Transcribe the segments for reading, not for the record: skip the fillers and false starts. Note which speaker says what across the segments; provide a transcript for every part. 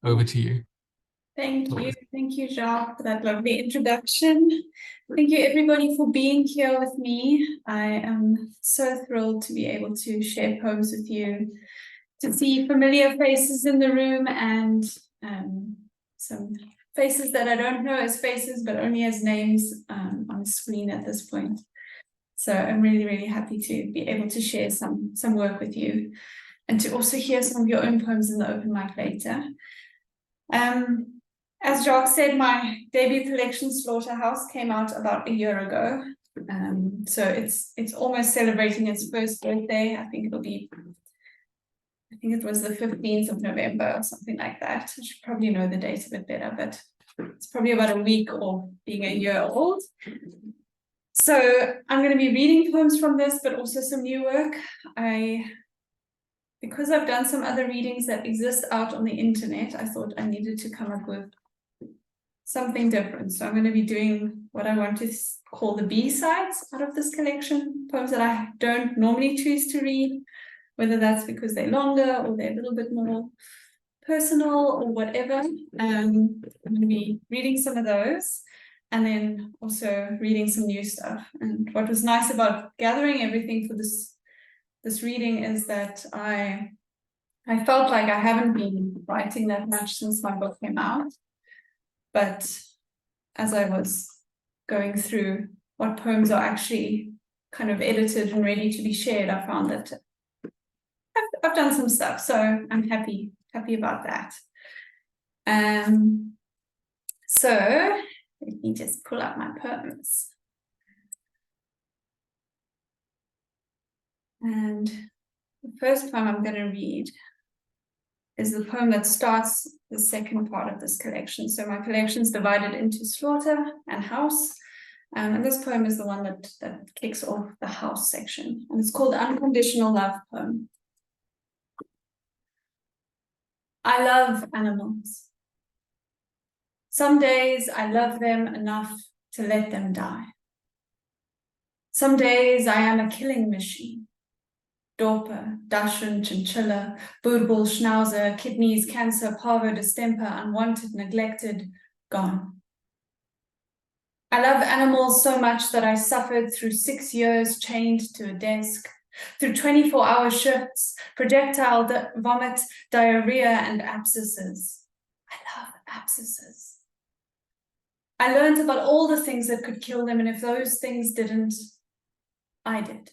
Speaker 1: Over to you.
Speaker 2: Thank you, Jacques, for that lovely introduction. Thank you, everybody, for being here with me. I am so thrilled to be able to share poems with you, to see familiar faces in the room and some faces that I don't know as faces, but only as names on the screen at this point. So I'm really, really happy to be able to share some work with you and to also hear some of your own poems in the open mic later. As Jacques said, my debut collection, Slaughterhouse, came out about a year ago. So it's almost celebrating its first birthday. I think it was the 15th of November or something like that. I should probably know the date a bit better, but it's probably about a week or being a year old. So I'm going to be reading poems from this, but also some new work. Because I've done some other readings that exist out on the internet, I thought I needed to come up with something different. So I'm going to be doing what I want to call the B-sides out of this collection, poems that I don't normally choose to read, whether that's because they're longer or they're a little bit more personal or whatever. I'm going to be reading some of those and then also reading some new stuff. And what was nice about gathering everything for this reading is that I felt like I haven't been writing that much since my book came out. But as I was going through what poems are actually kind of edited and ready to be shared, I found that I've done some stuff. So I'm happy about that. So let me just pull up my poems. And the first poem I'm going to read is the poem that starts the second part of this collection. So my collection is divided into slaughter and house. And this poem is the one that kicks off the house section. And it's called Unconditional Love Poem. I love animals. Some days I love them enough to let them die. Some days I am a killing machine. Dorper, Dachshund, Chinchilla, Boerboel, Schnauzer, kidneys, cancer, parvo, distemper, unwanted, neglected, gone. I love animals so much that I suffered through 6 years chained to a desk, through 24-hour shifts, projectile vomit, diarrhea, and abscesses. I love abscesses. I learned about all the things that could kill them, and if those things didn't, I did.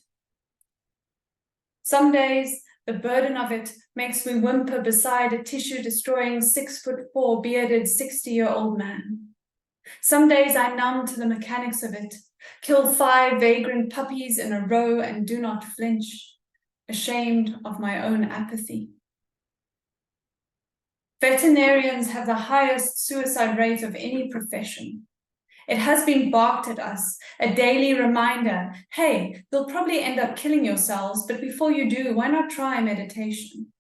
Speaker 2: Some days, the burden of it makes me whimper beside a tissue-destroying 6'4" bearded 60-year-old man. Some days I numb to the mechanics of it, kill 5 vagrant puppies in a row and do not flinch, ashamed of my own apathy. Veterinarians have the highest suicide rate of any profession. It has been barked at us, a daily reminder, hey, you'll probably end up killing yourselves, but before you do, why not try meditation?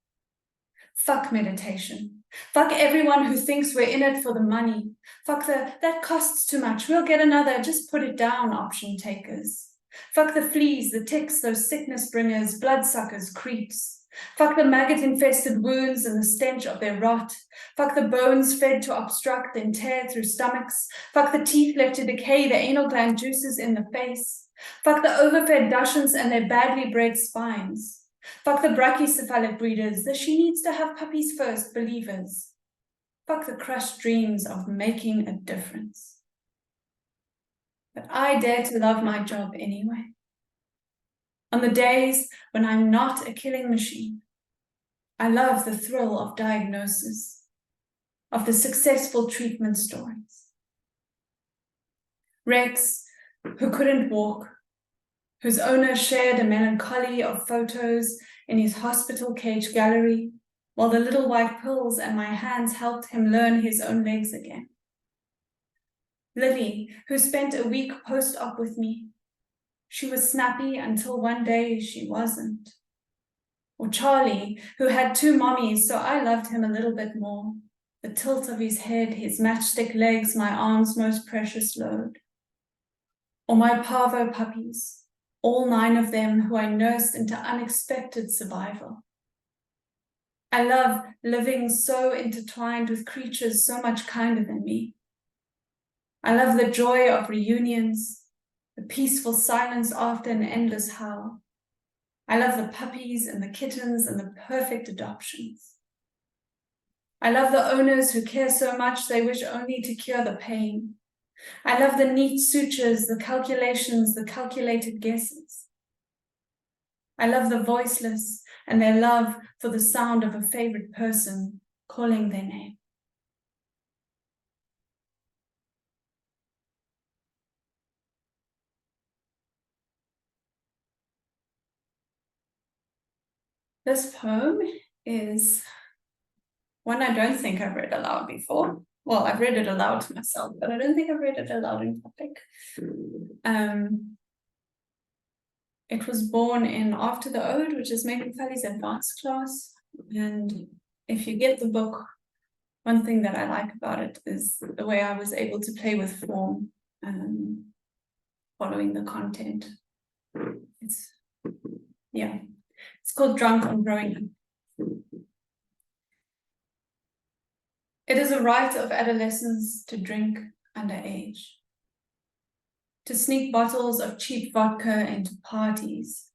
Speaker 2: Fuck meditation. Fuck everyone who thinks we're in it for the money. Fuck that costs too much, we'll get another, just put it down option takers. Fuck the fleas, the ticks, those sickness bringers, bloodsuckers, creeps. Fuck the maggot-infested wounds and the stench of their rot. Fuck the bones fed to obstruct and tear through stomachs. Fuck the teeth left to decay, the anal gland juices in the face. Fuck the overfed Dachshunds and their badly bred spines. Fuck the brachycephalic breeders, the she needs to have puppies first believers. Fuck the crushed dreams of making a difference. But I dare to love my job anyway. On the days when I'm not a killing machine, I love the thrill of diagnosis, of the successful treatment stories. Rex, who couldn't walk, whose owner shared a melancholy of photos in his hospital cage gallery, while the little white pills and my hands helped him learn his own legs again. Lily, who spent a week post-op with me. She was snappy until one day she wasn't. Or Charlie, who had 2 mommies, so I loved him a little bit more. The tilt of his head, his matchstick legs, my arm's most precious load. Or my parvo puppies, all 9 of them who I nursed into unexpected survival. I love living so intertwined with creatures so much kinder than me. I love the joy of reunions, the peaceful silence after an endless howl. I love the puppies and the kittens and the perfect adoptions. I love the owners who care so much they wish only to cure the pain. I love the neat sutures, the calculations, the calculated guesses. I love the voiceless and their love for the sound of a favorite person calling their name. This poem is one I don't think I've read aloud before. Well, I've read it aloud to myself, but I don't think I've read it aloud in public. It was born in After the Ode, which is Megan Felly's advanced class. And if you get the book, one thing that I like about it is the way I was able to play with form, following the content. It's called Drunk on Growing Up. It is a rite of adolescence to drink underage, to sneak bottles of cheap vodka into parties,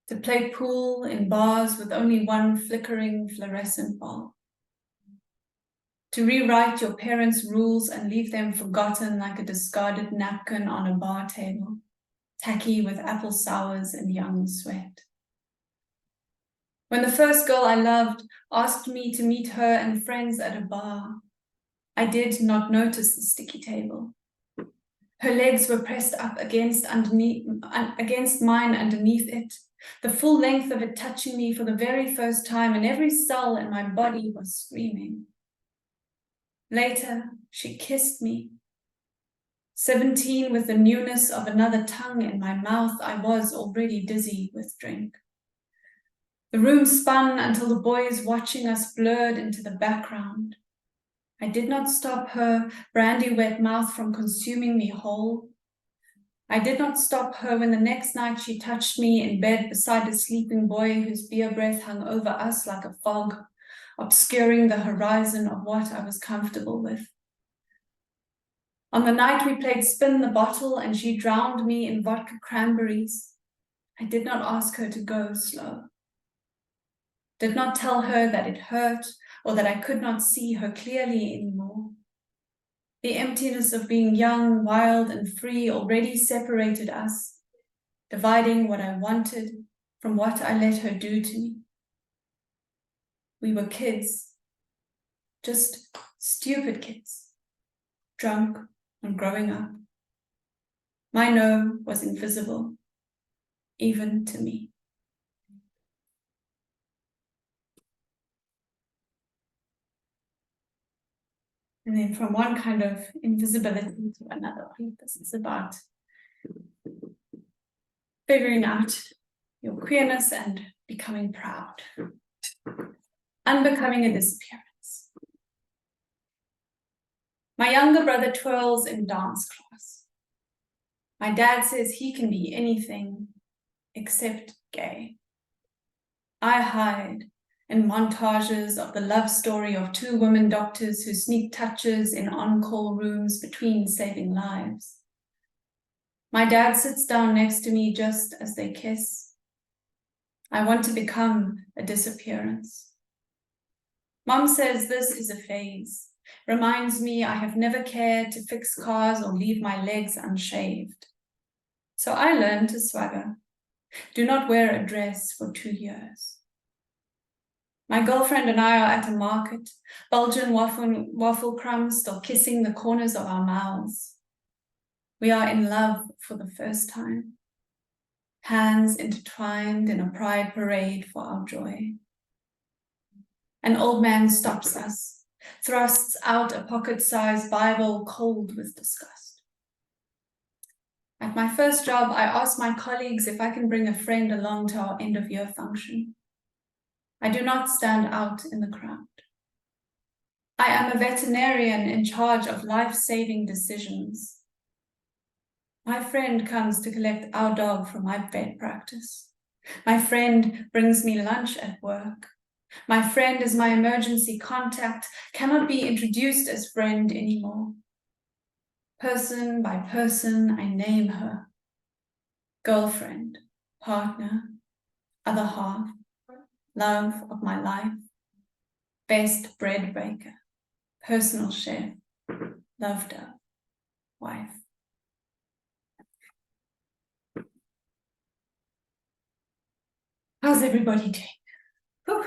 Speaker 2: to play pool in bars with only one flickering fluorescent bulb, to rewrite your parents' rules and leave them forgotten like a discarded napkin on a bar table, tacky with apple sours and young sweat. When the first girl I loved asked me to meet her and friends at a bar, I did not notice the sticky table. Her legs were pressed up against mine underneath it, the full length of it touching me for the very first time, and every cell in my body was screaming. Later, she kissed me. 17, with the newness of another tongue in my mouth, I was already dizzy with drink. The room spun until the boys watching us blurred into the background. I did not stop her brandy-wet mouth from consuming me whole. I did not stop her when the next night she touched me in bed beside a sleeping boy whose beer breath hung over us like a fog, obscuring the horizon of what I was comfortable with. On the night we played Spin the Bottle and she drowned me in vodka cranberries, I did not ask her to go slow. Did not tell her that it hurt or that I could not see her clearly anymore. The emptiness of being young, wild, and free already separated us, dividing what I wanted from what I let her do to me. We were kids, just stupid kids, drunk and growing up. My no was invisible, even to me. And then from one kind of invisibility to another, I think this is about figuring out your queerness and becoming proud. Unbecoming a disappearance. My younger brother twirls in dance class. My dad says he can be anything except gay. I hide in montages of the love story of 2 women doctors who sneak touches in on-call rooms between saving lives. My dad sits down next to me just as they kiss. I want to become a disappearance. Mom says this is a phase, reminds me I have never cared to fix cars or leave my legs unshaved. So I learned to swagger. Do not wear a dress for 2 years. My girlfriend and I are at a market, Belgian waffle crumbs still kissing the corners of our mouths. We are in love for the first time, hands intertwined in a pride parade for our joy. An old man stops us, thrusts out a pocket-sized Bible cold with disgust. At my first job, I asked my colleagues if I can bring a friend along to our end-of-year function. I do not stand out in the crowd. I am a veterinarian in charge of life-saving decisions. My friend comes to collect our dog from my vet practice. My friend brings me lunch at work. My friend is my emergency contact, cannot be introduced as friend anymore. Person by person, I name her. Girlfriend, partner, other half, love of my life, best bread baker, personal chef, loved her, wife. How's everybody doing? Whew.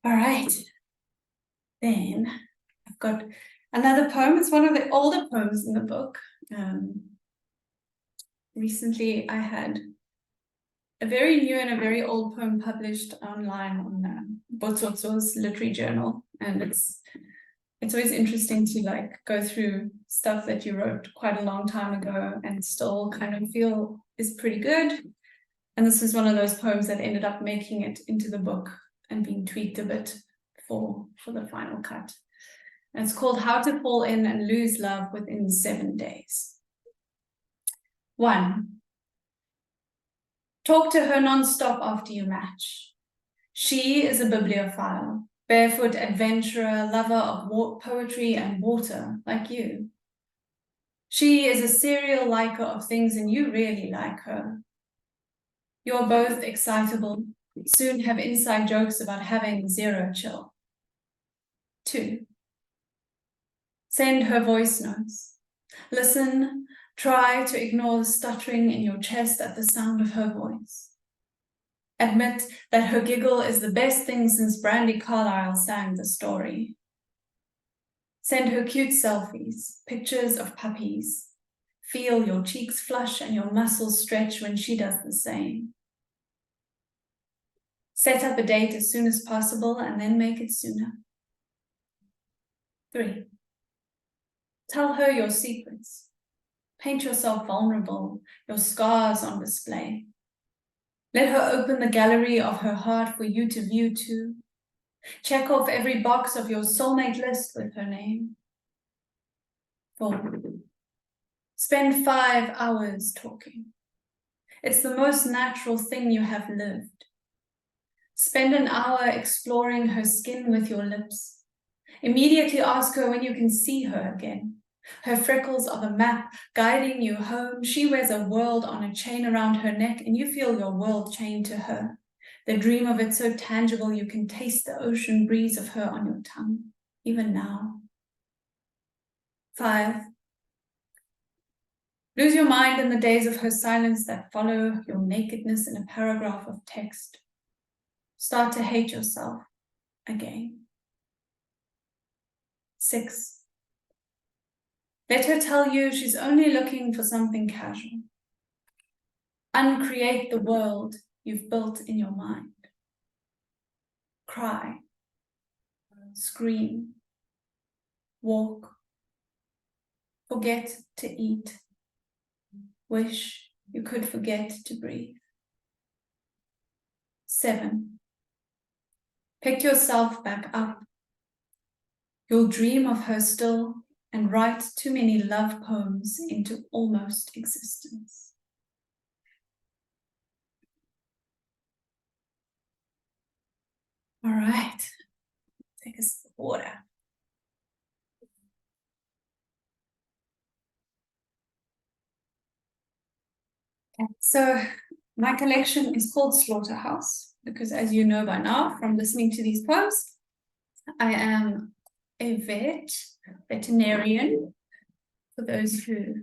Speaker 2: All right. Then I've got another poem. It's one of the older poems in the book. Recently, I had a very new and a very old poem published online on Botsotso's literary journal, and it's always interesting to like go through stuff that you wrote quite a long time ago and still kind of feel is pretty good. And this is one of those poems that ended up making it into the book and being tweaked a bit for the final cut. And it's called How to Fall In and Lose Love Within 7 Days. 1. Talk to her non-stop after you match. She is a bibliophile, barefoot adventurer, lover of poetry and water, like you. She is a serial liker of things and you really like her. You're both excitable, soon have inside jokes about having zero chill. 2. Send her voice notes. Listen, try to ignore the stuttering in your chest at the sound of her voice. Admit that her giggle is the best thing since Brandy Carlile sang the story. Send her cute selfies, pictures of puppies. Feel your cheeks flush and your muscles stretch when she does the same. Set up a date as soon as possible and then make it sooner. 3. Tell her your secrets. Paint yourself vulnerable, your scars on display. Let her open the gallery of her heart for you to view too. Check off every box of your soulmate list with her name. 4. Spend 5 hours talking. It's the most natural thing you have lived. Spend an hour exploring her skin with your lips. Immediately ask her when you can see her again. Her freckles are the map guiding you home. She wears a world on a chain around her neck and you feel your world chained to her. The dream of it so tangible you can taste the ocean breeze of her on your tongue, even now. 5. Lose your mind in the days of her silence that follow your nakedness in a paragraph of text. Start to hate yourself again. 6. Let her tell you she's only looking for something casual. Uncreate the world you've built in your mind. Cry, scream, walk, forget to eat, wish you could forget to breathe. 7. Pick yourself back up. You'll dream of her still and write too many love poems into almost existence. All right, take a sip of water. Okay, so my collection is called Slaughterhouse because, as you know by now from listening to these poems, I am a veterinarian, for those who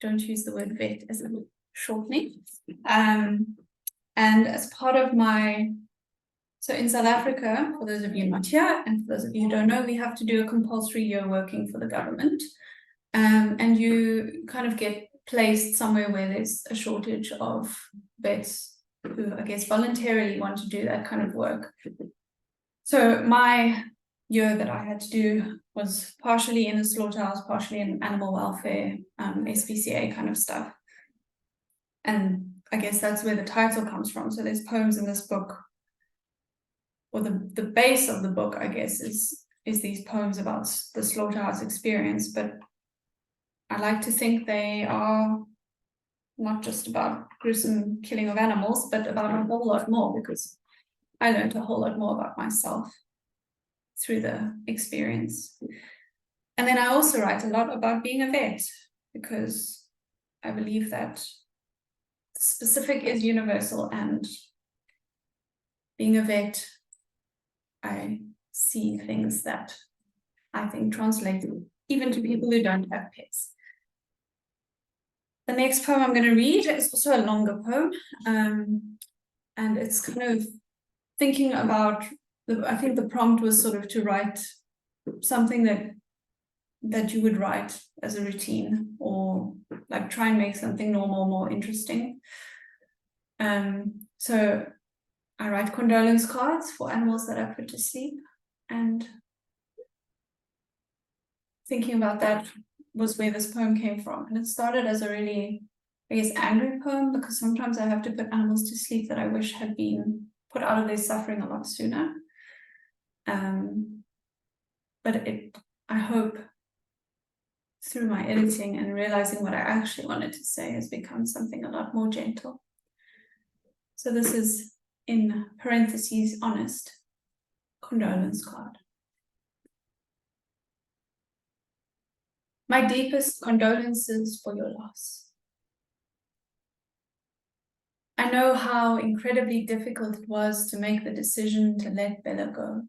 Speaker 2: don't use the word vet as a shortening. And as part of so in South Africa, for those of you not here, and for those of you who don't know, we have to do a compulsory year working for the government. And you kind of get placed somewhere where there's a shortage of vets who, I guess, voluntarily want to do that kind of work. So my year that I had to do was partially in the slaughterhouse, partially in animal welfare, SPCA kind of stuff. And I guess that's where the title comes from. So there's poems in this book, or the base of the book, I guess, is these poems about the slaughterhouse experience. But I like to think they are not just about gruesome killing of animals, but about a whole lot more, because I learned a whole lot more about myself through the experience. And then I also write a lot about being a vet, because I believe that specific is universal, and being a vet, I see things that I think translate even to people who don't have pets. The next poem I'm going to read is also a longer poem, and it's kind of thinking about, I think the prompt was sort of to write something that you would write as a routine, or like try and make something normal more interesting. So I write condolence cards for animals that I put to sleep, and thinking about that was where this poem came from. And it started as a really, I guess, angry poem, because sometimes I have to put animals to sleep that I wish had been put out of their suffering a lot sooner. But I hope through my editing and realizing what I actually wanted to say has become something a lot more gentle. So this is, in parentheses, honest condolence card. My deepest condolences for your loss. I know how incredibly difficult it was to make the decision to let Bella go.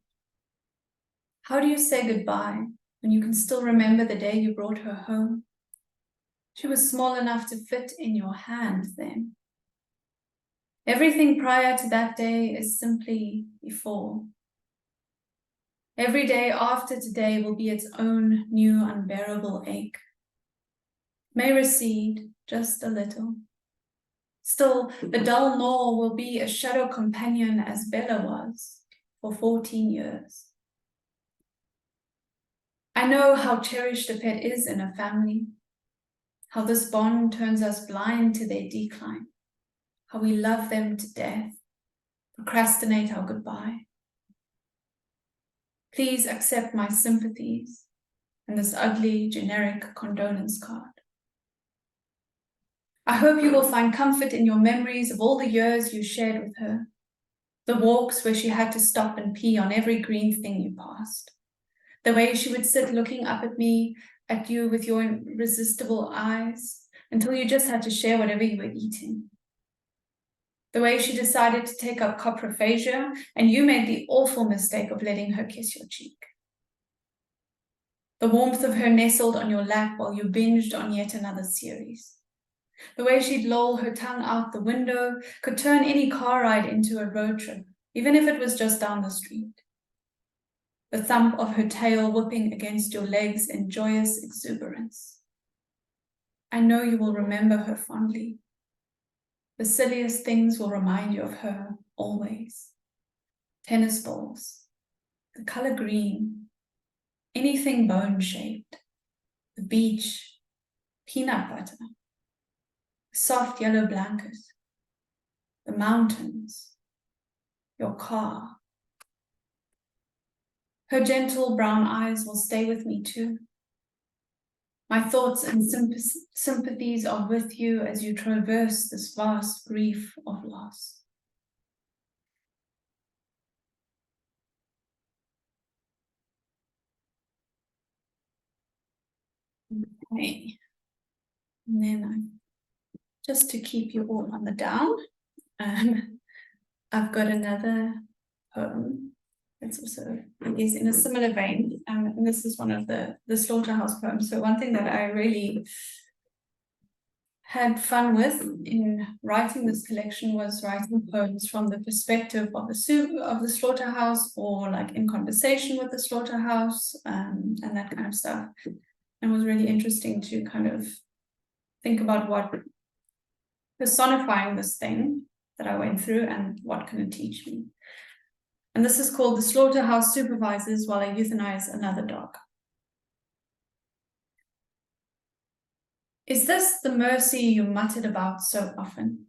Speaker 2: How do you say goodbye when you can still remember the day you brought her home? She was small enough to fit in your hand then. Everything prior to that day is simply before. Every day after today will be its own new unbearable ache. May recede just a little. Still, the dull gnaw will be a shadow companion as Bella was for 14 years. I know how cherished a pet is in a family, how this bond turns us blind to their decline, how we love them to death, procrastinate our goodbye. Please accept my sympathies and this ugly, generic condolence card. I hope you will find comfort in your memories of all the years you shared with her, the walks where she had to stop and pee on every green thing you passed, the way she would sit looking up at you with your irresistible eyes until you just had to share whatever you were eating, the way she decided to take up coprophagia and you made the awful mistake of letting her kiss your cheek, the warmth of her nestled on your lap while you binged on yet another series, the way she'd loll her tongue out the window, could turn any car ride into a road trip, even if it was just down the street. The thump of her tail whipping against your legs in joyous exuberance. I know you will remember her fondly. The silliest things will remind you of her always. Tennis balls, the color green, anything bone-shaped, the beach, peanut butter, soft yellow blanket, the mountains, your car. Her gentle brown eyes will stay with me too. My thoughts and sympathies are with you as you traverse this vast grief of loss. Okay. And then just to keep you all on the down, I've got another poem. It's also, I guess, in a similar vein. And this is one of the slaughterhouse poems. So one thing that I really had fun with in writing this collection was writing poems from the perspective of the slaughterhouse, or like in conversation with the slaughterhouse, and that kind of stuff. And it was really interesting to kind of think about what personifying this thing that I went through and what can it teach me. And this is called The Slaughterhouse Supervisors While I Euthanize Another Dog. Is this the mercy you muttered about so often?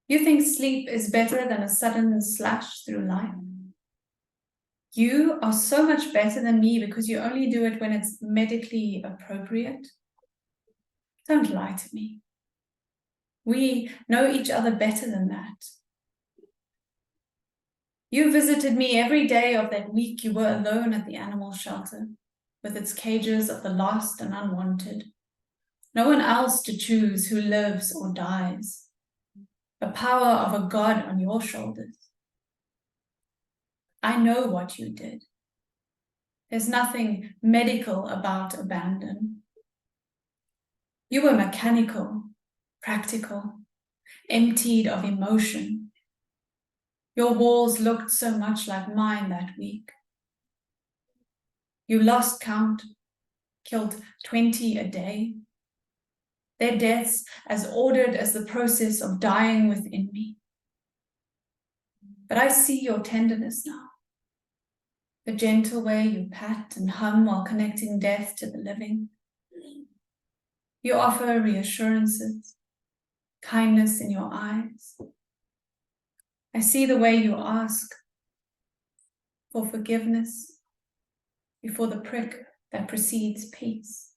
Speaker 2: You think sleep is better than a sudden slash through life? You are so much better than me because you only do it when it's medically appropriate. Don't lie to me. We know each other better than that. You visited me every day of that week you were alone at the animal shelter, with its cages of the lost and unwanted. No one else to choose who lives or dies. The power of a god on your shoulders. I know what you did. There's nothing medical about abandon. You were mechanical, practical, emptied of emotion. Your walls looked so much like mine that week. You lost count, killed 20 a day. Their deaths as ordered as the process of dying within me. But I see your tenderness now. The gentle way you pat and hum while connecting death to the living. You offer reassurances, kindness in your eyes. I see the way you ask for forgiveness before the prick that precedes peace.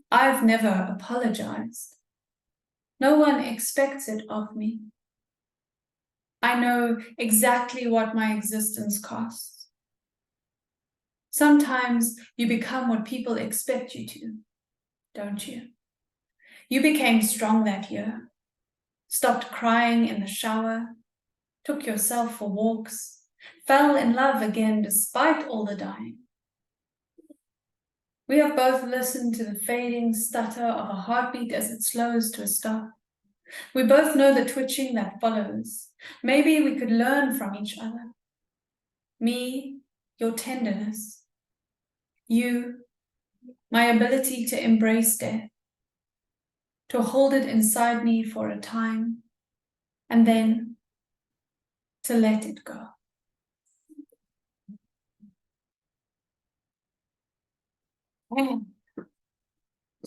Speaker 2: I've never apologized. No one expects it of me. I know exactly what my existence costs. Sometimes you become what people expect you to, don't you? You became strong that year, stopped crying in the shower, took yourself for walks, fell in love again despite all the dying. We have both listened to the fading stutter of a heartbeat as it slows to a stop. We both know the twitching that follows. Maybe we could learn from each other. Me, your tenderness. You, my ability to embrace death, to hold it inside me for a time, and then to let it go.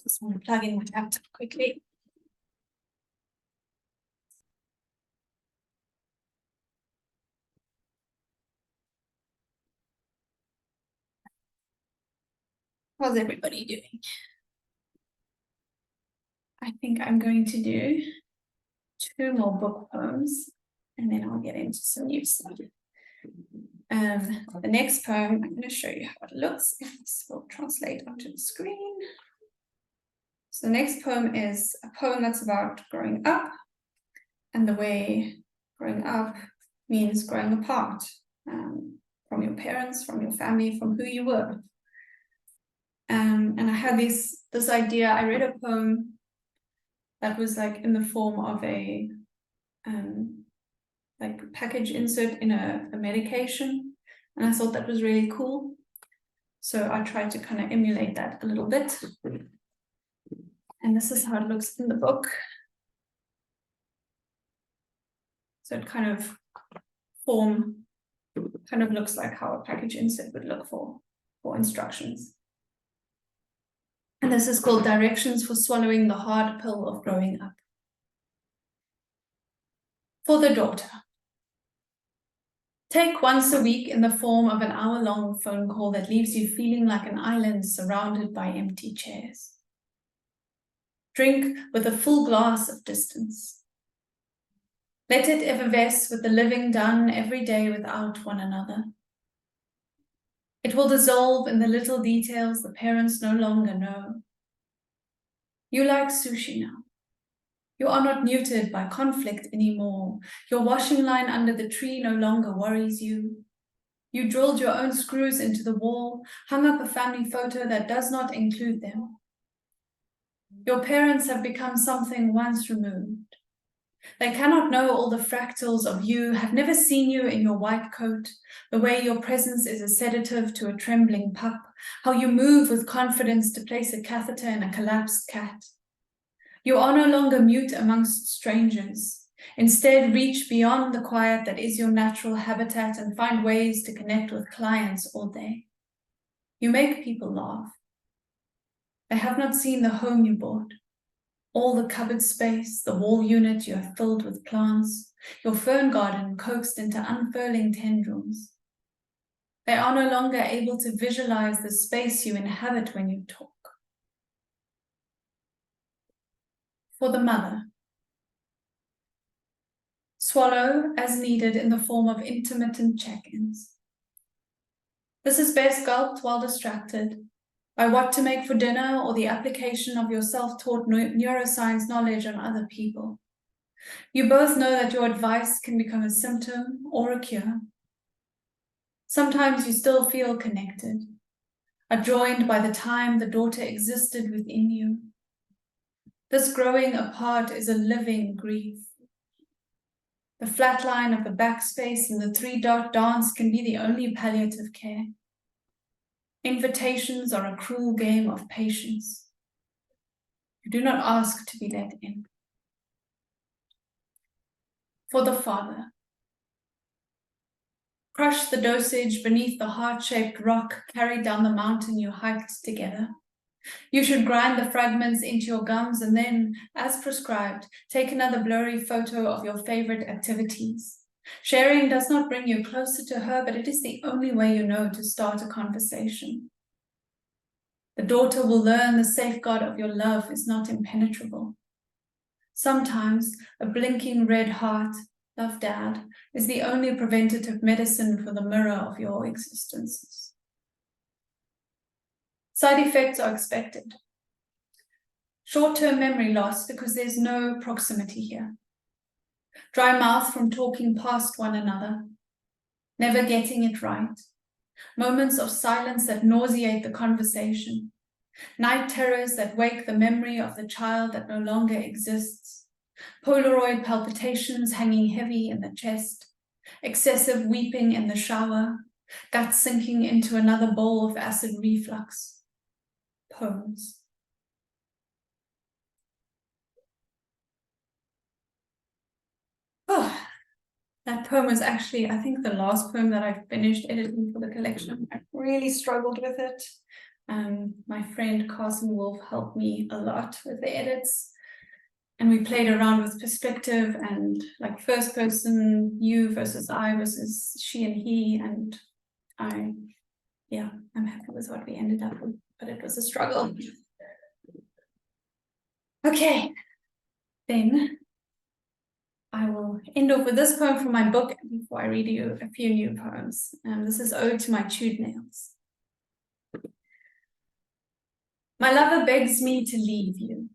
Speaker 2: Just want to plug in my laptop quickly. How's everybody doing? I think I'm going to do 2 more book poems and then I'll get into some new stuff. The next poem, I'm going to show you how it looks, if this will translate onto the screen. So the next poem is a poem that's about growing up and the way growing up means growing apart from your parents, from your family, from who you were. And I had this idea. I read a poem that was like in the form of a like package insert in a medication, and I thought that was really cool. So I tried to kind of emulate that a little bit. And this is how it looks in the book. So it kind of looks like how a package insert would look for instructions. And this is called Directions for Swallowing the Hard Pill of Growing Up. For the daughter. Take once a week in the form of an hour-long phone call that leaves you feeling like an island surrounded by empty chairs. Drink with a full glass of distance. Let it effervesce with the living done every day without one another. It will dissolve in the little details the parents no longer know. You like sushi now. You are not neutered by conflict anymore. Your washing line under the tree no longer worries you. You drilled your own screws into the wall, hung up a family photo that does not include them. Your parents have become something once removed. They cannot know all the fractals of you, have never seen you in your white coat, the way your presence is a sedative to a trembling pup, how you move with confidence to place a catheter in a collapsed cat. You are no longer mute amongst strangers. Instead, reach beyond the quiet that is your natural habitat and find ways to connect with clients all day. You make people laugh. They have not seen the home you bought. All the cupboard space, the wall unit you have filled with plants, your fern garden coaxed into unfurling tendrils. They are no longer able to visualize the space you inhabit when you talk. For the mother. Swallow as needed in the form of intermittent check-ins. This is best gulped while distracted by what to make for dinner or the application of your self-taught neuroscience knowledge on other people. You both know that your advice can become a symptom or a cure. Sometimes you still feel connected, adjoined by the time the daughter existed within you. This growing apart is a living grief. The flat line of the backspace and the three-dot dance can be the only palliative care. Invitations are a cruel game of patience. You do not ask to be let in. For the father. Crush the dosage beneath the heart-shaped rock carried down the mountain you hiked together. You should grind the fragments into your gums and then, as prescribed, take another blurry photo of your favorite activities. Sharing does not bring you closer to her, but it is the only way you know to start a conversation. The daughter will learn the safeguard of your love is not impenetrable. Sometimes a blinking red heart, love dad, is the only preventative medicine for the mirror of your existences. Side effects are expected. Short-term memory loss because there's no proximity here. Dry mouth from talking past one another. Never getting it right. Moments of silence that nauseate the conversation. Night terrors that wake the memory of the child that no longer exists. Polaroid palpitations hanging heavy in the chest. Excessive weeping in the shower. Gut sinking into another bowl of acid reflux. Poems. Oh, that poem was actually, I think, the last poem that I finished editing for the collection. I really struggled with it. My friend Carson Wolf helped me a lot with the edits. And we played around with perspective and like first person, you versus I versus she and he. And I'm happy with what we ended up with, but it was a struggle. Okay, then I will end off with this poem from my book before I read you a few new poems. This is Ode to My Chewed Nails. My lover begs me to leave you,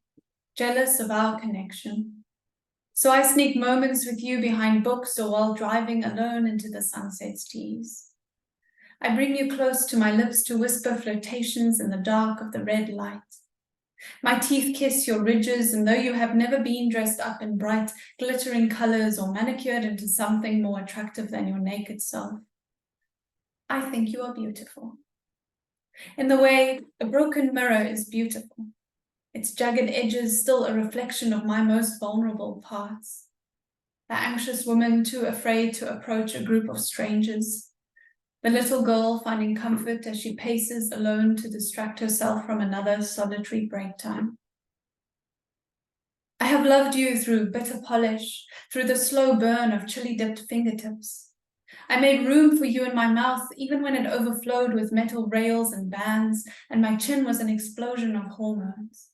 Speaker 2: jealous of our connection. So I sneak moments with you behind books or while driving alone into the sunset's tease. I bring you close to my lips to whisper flirtations in the dark of the red light. My teeth kiss your ridges, and though you have never been dressed up in bright, glittering colors or manicured into something more attractive than your naked self, I think you are beautiful. In the way a broken mirror is beautiful, its jagged edges still a reflection of my most vulnerable parts. The anxious woman too afraid to approach a group of strangers. The little girl finding comfort as she paces alone to distract herself from another solitary break time. I have loved you through bitter polish, through the slow burn of chili-dipped fingertips. I made room for you in my mouth, even when it overflowed with metal rails and bands, and my chin was an explosion of hormones.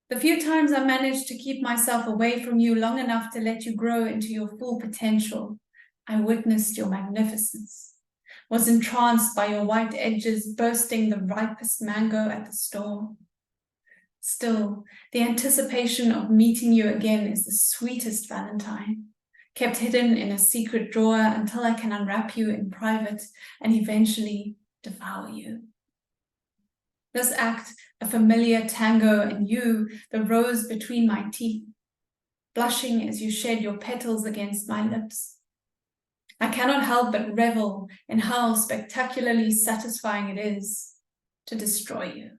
Speaker 2: The few times I managed to keep myself away from you long enough to let you grow into your full potential, I witnessed your magnificence, was entranced by your white edges bursting the ripest mango at the store. Still, the anticipation of meeting you again is the sweetest Valentine, kept hidden in a secret drawer until I can unwrap you in private and eventually devour you. This act, a familiar tango, and you, the rose between my teeth, blushing as you shed your petals against my lips. I cannot help but revel in how spectacularly satisfying it is to destroy you.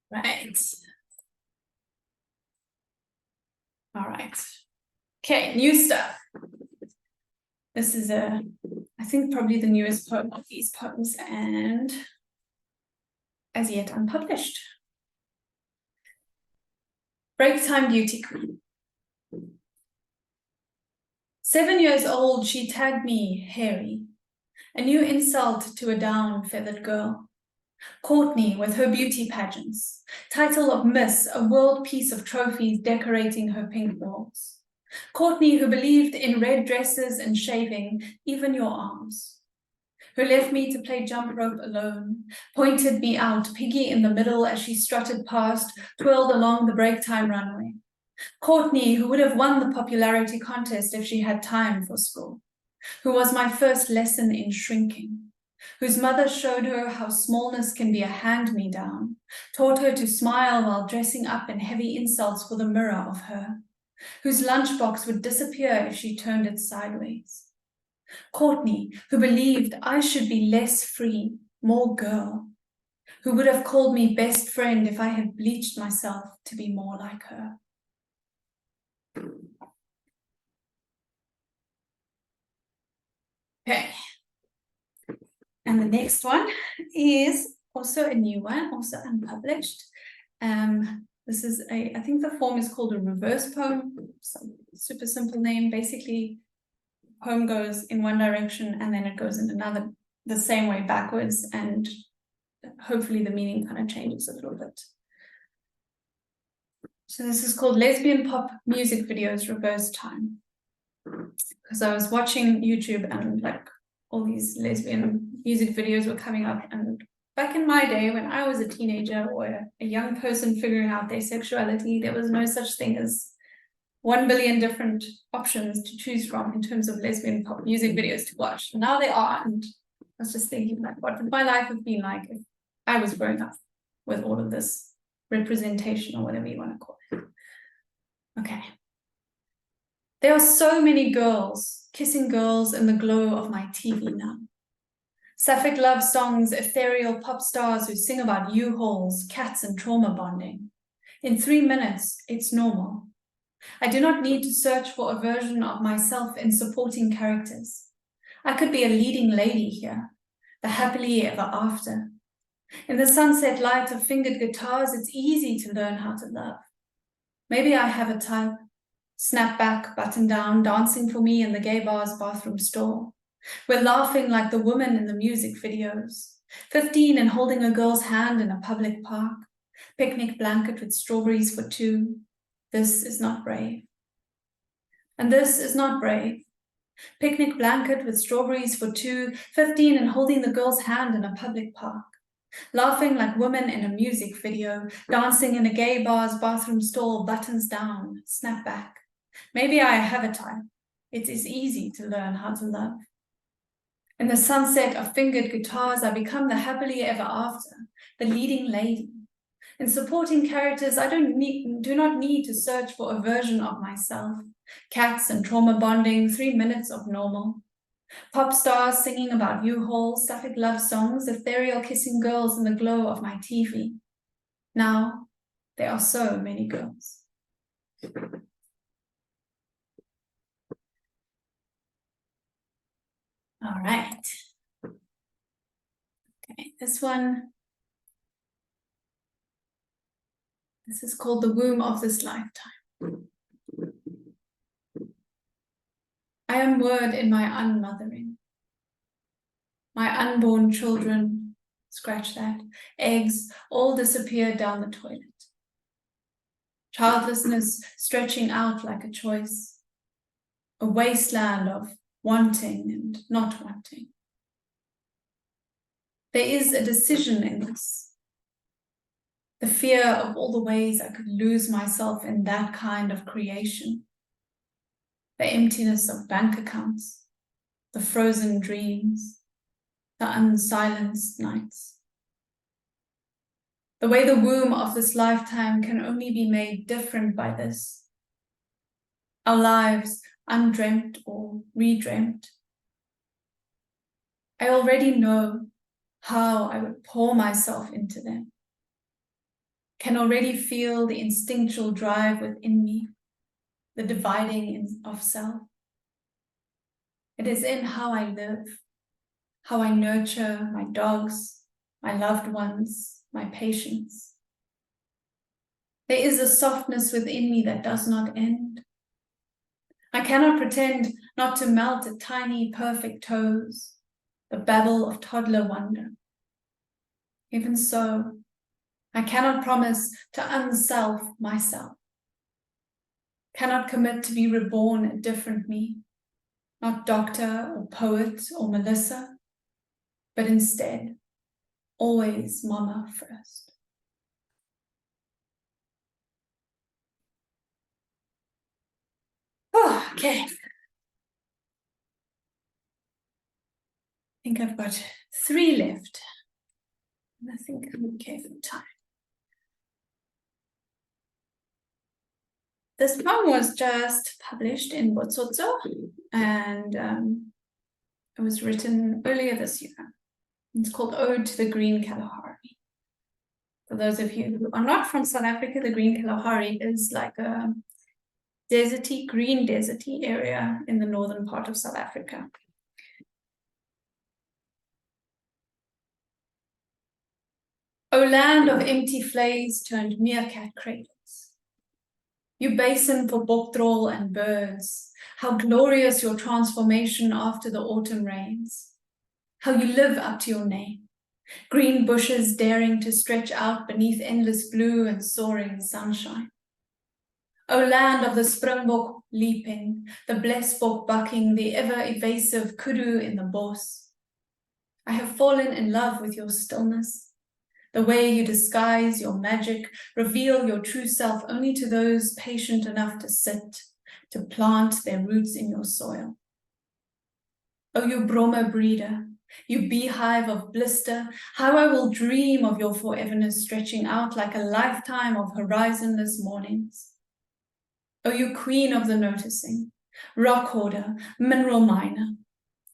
Speaker 2: Right. All right. Okay, new stuff. This is a I think probably the newest poem of these poems and as yet unpublished. Break Time Beauty Queen. 7 years old, she tagged me hairy, a new insult to a down-feathered girl. Courtney with her beauty pageants, title of Miss, a world piece of trophies decorating her pink walls. Courtney who believed in red dresses and shaving, even your arms. Who left me to play jump rope alone, pointed me out, piggy in the middle as she strutted past, twirled along the break time runway. Courtney who would have won the popularity contest if she had time for school. Who was my first lesson in shrinking. Whose mother showed her how smallness can be a hand-me-down, taught her to smile while dressing up in heavy insults for the mirror of her, whose lunchbox would disappear if she turned it sideways. Courtney, who believed I should be less free, more girl, who would have called me best friend if I had bleached myself to be more like her. Okay. And the next one is also a new one, also unpublished. This is I think the form is called a reverse poem, some super simple name. Basically, the poem goes in one direction and then it goes in another, the same way backwards, and hopefully the meaning kind of changes a little bit. So this is called Lesbian Pop Music Videos Reverse Time. Because I was watching YouTube and like all these lesbian music videos were coming up, and back in my day when I was a teenager or a young person figuring out their sexuality, there was no such thing as 1 billion different options to choose from in terms of lesbian pop music videos to watch. Now they are, and I was just thinking, like, what would my life have been like if I was growing up with all of this representation, or whatever you want to call it. Okay. There are so many girls kissing girls in the glow of my TV now. Sapphic love songs, ethereal pop stars who sing about U-hauls, cats, and trauma bonding. In 3 minutes, it's normal. I do not need to search for a version of myself in supporting characters. I could be a leading lady here, the happily ever after. In the sunset light of fingered guitars, it's easy to learn how to love. Maybe I have a type. Snapback, button down, dancing for me in the gay bar's bathroom stall. We're laughing like the women in the music videos. 15 and holding a girl's hand in a public park. Picnic blanket with strawberries for 2. This is not brave. And this is not brave. Picnic blanket with strawberries for 2, 15 and holding the girl's hand in a public park. Laughing like women in a music video, dancing in a gay bar's bathroom stall, buttons down, snapback. Maybe I have a type. It is easy to learn how to love. In the sunset of fingered guitars, I become the happily ever after, the leading lady. In supporting characters, I do not need to search for a version of myself. Cats and trauma bonding, 3 minutes of normal. Pop stars singing about U-hauls, sapphic love songs, ethereal kissing girls in the glow of my TV. Now, there are so many girls. All right. Okay, this is called The Womb of This Lifetime. I am word in my unmothering. My unborn children, scratch that, eggs, all disappeared down the toilet. Childlessness stretching out like a choice. A wasteland of wanting and not wanting. There is a decision in this. The fear of all the ways I could lose myself in that kind of creation. The emptiness of bank accounts, the frozen dreams, the unsilenced nights. The way the womb of this lifetime can only be made different by this. Our lives undreamt or redreamt. I already know how I would pour myself into them. Can already feel the instinctual drive within me, the dividing of self. It is in how I live, how I nurture my dogs, my loved ones, my patients. There is a softness within me that does not end. I cannot pretend not to melt at tiny, perfect toes, the babble of toddler wonder. Even so, I cannot promise to unself myself, cannot commit to be reborn a different me, not doctor or poet or Melissa, but instead, always mama first. Oh, okay. I think I've got 3 left. I think I'm okay for time. This poem was just published in Botsotso, and it was written earlier this year. It's called Ode to the Green Kalahari. For those of you who are not from South Africa, the Green Kalahari is like a deserty, green deserty area in the northern part of South Africa. O land of empty flays turned meerkat cradles, you basin for boktrol and birds, how glorious your transformation after the autumn rains, how you live up to your name, green bushes daring to stretch out beneath endless blue and soaring sunshine. O land of the springbok leaping, the blesbok bucking, the ever-evasive kudu in the bos. I have fallen in love with your stillness, the way you disguise your magic, reveal your true self only to those patient enough to sit, to plant their roots in your soil. Oh, you Brahma breeder, you beehive of blister, how I will dream of your foreverness stretching out like a lifetime of horizonless mornings. Oh, you queen of the noticing, rock hoarder, mineral miner,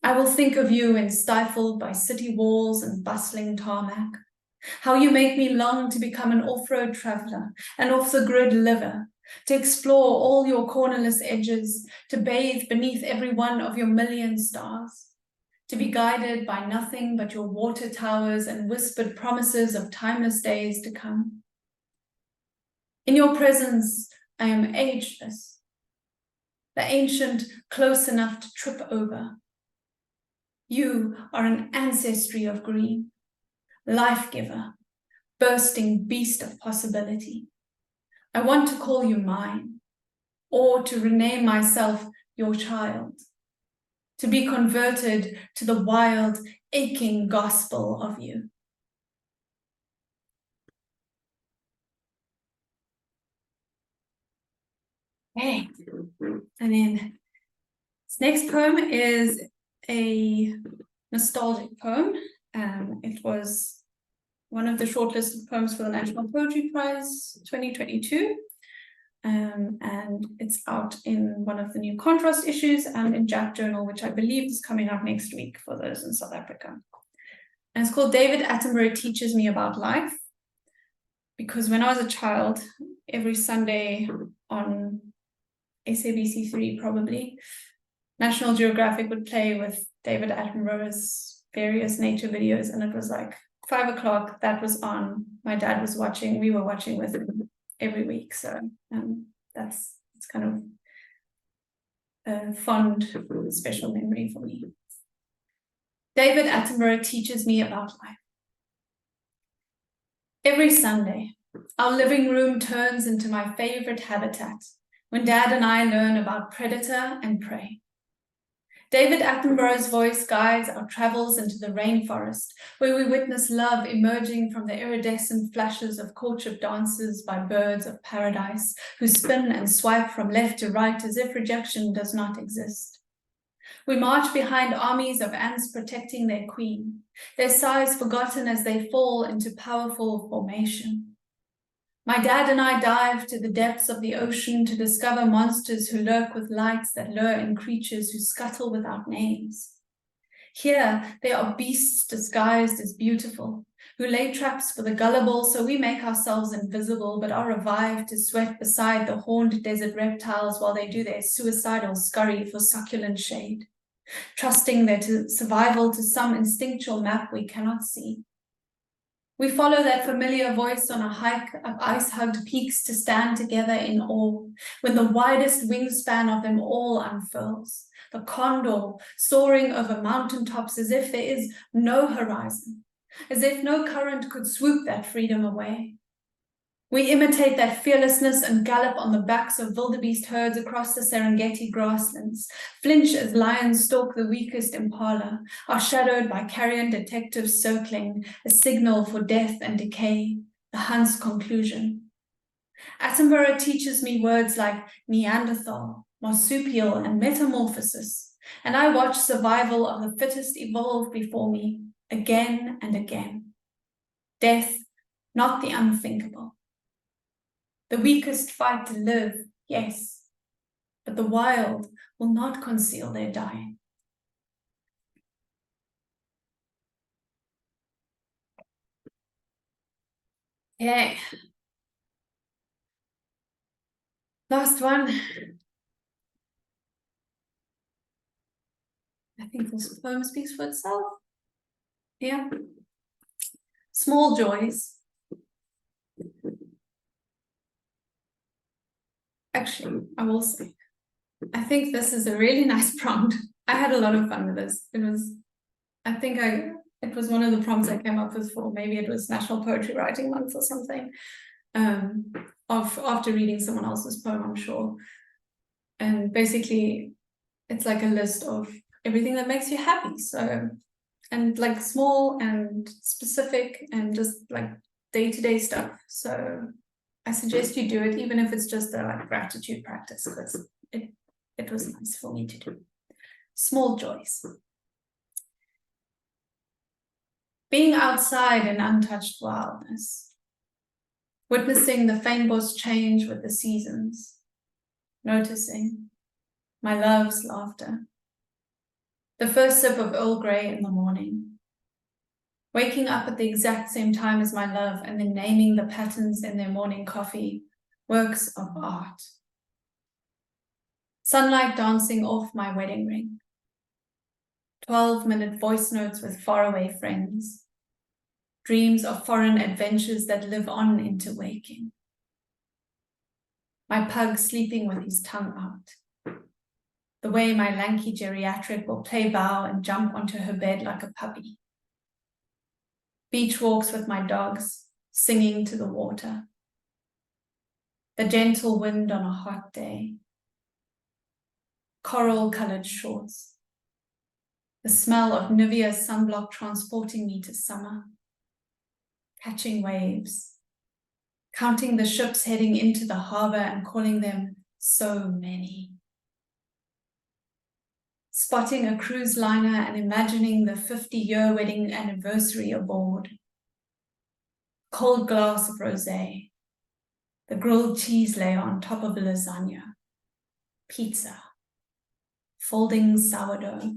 Speaker 2: I will think of you when stifled by city walls and bustling tarmac. How you make me long to become an off-road traveler, an off-the-grid liver, to explore all your cornerless edges, to bathe beneath every one of your million stars, to be guided by nothing but your water towers and whispered promises of timeless days to come. In your presence, I am ageless, the ancient close enough to trip over. You are an ancestry of green, life giver, bursting beast of possibility. I want to call you mine, or to rename myself your child, to be converted to the wild, aching gospel of you. Okay, and then this next poem is a nostalgic poem. It was one of the shortlisted poems for the National Poetry Prize 2022. And it's out in one of the new Contrast issues and in Jack Journal, which I believe is coming out next week for those in South Africa. And it's called David Attenborough Teaches Me About Life. Because when I was a child, every Sunday on SABC3 probably, National Geographic would play with David Attenborough's various nature videos, and it was like 5 o'clock, that was on, my dad was watching, we were watching with him every week. So it's kind of a fond, special memory for me. David Attenborough teaches me about life. Every Sunday, our living room turns into my favorite habitat when Dad and I learn about predator and prey. David Attenborough's voice guides our travels into the rainforest, where we witness love emerging from the iridescent flashes of courtship dances by birds of paradise, who spin and swipe from left to right as if rejection does not exist. We march behind armies of ants protecting their queen, their size forgotten as they fall into powerful formation. My dad and I dive to the depths of the ocean to discover monsters who lurk with lights that lure in creatures who scuttle without names. Here, there are beasts disguised as beautiful, who lay traps for the gullible so we make ourselves invisible but are revived to sweat beside the horned desert reptiles while they do their suicidal scurry for succulent shade. trusting their survival to some instinctual map we cannot see. We follow that familiar voice on a hike up ice-hugged peaks to stand together in awe, when the widest wingspan of them all unfurls, the condor soaring over mountaintops as if there is no horizon, as if no current could swoop that freedom away. We imitate that fearlessness and gallop on the backs of wildebeest herds across the Serengeti grasslands, flinch as lions stalk the weakest impala, are shadowed by carrion detectives circling, a signal for death and decay, the hunt's conclusion. Attenborough teaches me words like Neanderthal, marsupial, and metamorphosis, and I watch survival of the fittest evolve before me again and again. Death, not the unthinkable. The weakest fight to live, yes, but the wild will not conceal their dying. Okay. Last one. I think this poem speaks for itself. Yeah. Small joys. Actually, I will say, I think this is a really nice prompt. I had a lot of fun with this. It was one of the prompts I came up with for, maybe it was National Poetry Writing Month or something, after reading someone else's poem, I'm sure. And basically, it's like a list of everything that makes you happy. So, and like small and specific and just like day-to-day stuff. So I suggest you do it, even if it's just a like gratitude practice, because it was nice for me to do. Small joys. Being outside in untouched wildness. Witnessing the fynbos change with the seasons. Noticing my love's laughter. The first sip of Earl Grey in the morning. Waking up at the exact same time as my love and then naming the patterns in their morning coffee, works of art. Sunlight dancing off my wedding ring. 12-minute voice notes with faraway friends. Dreams of foreign adventures that live on into waking. My pug sleeping with his tongue out. The way my lanky geriatric will play bow and jump onto her bed like a puppy. Beach walks with my dogs, singing to the water. The gentle wind on a hot day. Coral-colored shorts. The smell of Nivea sunblock transporting me to summer. Catching waves. Counting the ships heading into the harbor and calling them so many. Spotting a cruise liner and imagining the 50-year wedding anniversary aboard. Cold glass of rosé. The grilled cheese layer on top of a lasagna. Pizza. Folding sourdough.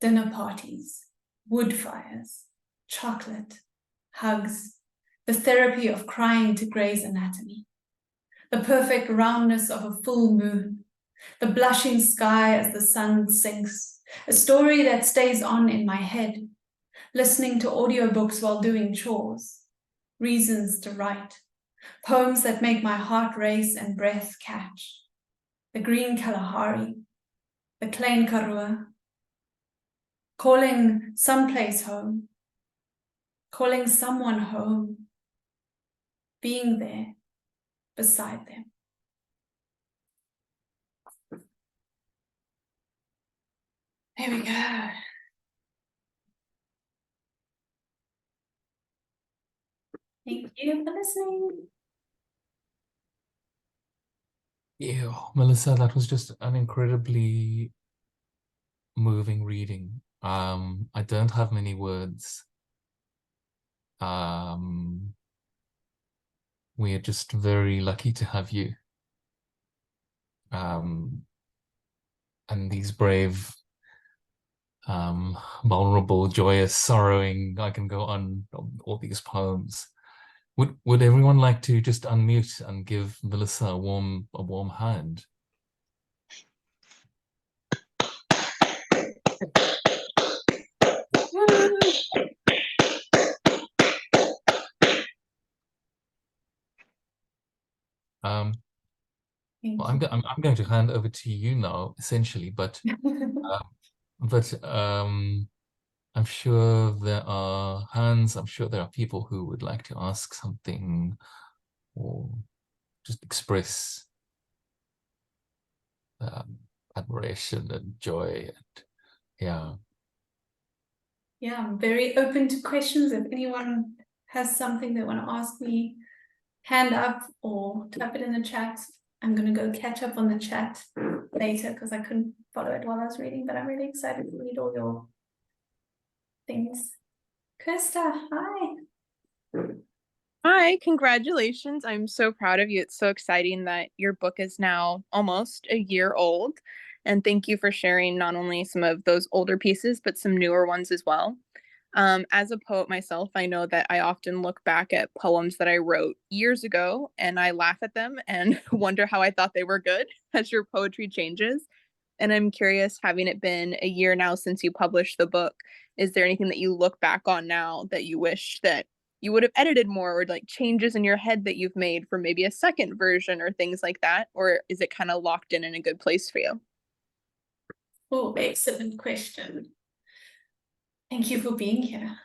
Speaker 2: Dinner parties. Wood fires. Chocolate. Hugs. The therapy of crying to Grey's Anatomy. The perfect roundness of a full moon. The blushing sky as the sun sinks. A story that stays on in my head. Listening to audiobooks while doing chores. Reasons to write. Poems that make my heart race and breath catch. The green Kalahari. The Klein Karoo. Calling someplace home. Calling someone home. Being there beside them. There we go. Thank you for listening.
Speaker 1: Yeah, Melissa, that was just an incredibly moving reading. I don't have many words. We are just very lucky to have you. And these brave, vulnerable, joyous, sorrowing, I can go on all these poems. Would everyone like to just unmute and give Melissa a warm hand? I'm going to hand over to you now, essentially, uh, but I'm sure there are hands. I'm sure there are people who would like to ask something or just express um, admiration and joy. And yeah.
Speaker 2: Yeah, I'm very open to questions. If anyone has something they want to ask me, hand up or type it in the chat. I'm going to go catch up on the chat later because I couldn't follow it while I was reading, but I'm really excited to read all your things. Krista, hi.
Speaker 3: Hi, congratulations. I'm so proud of you. It's so exciting that your book is now almost a year old. And thank you for sharing not only some of those older pieces, but some newer ones as well. As a poet myself, I know that I often look back at poems that I wrote years ago and I laugh at them and wonder how I thought they were good as your poetry changes. And I'm curious, having it been a year now since you published the book, is there anything that you look back on now that you wish that you would have edited more, or like changes in your head that you've made for maybe a second version or things like that? Or is it kind of locked in a good place for you?
Speaker 2: Oh, excellent question. Thank you for being here.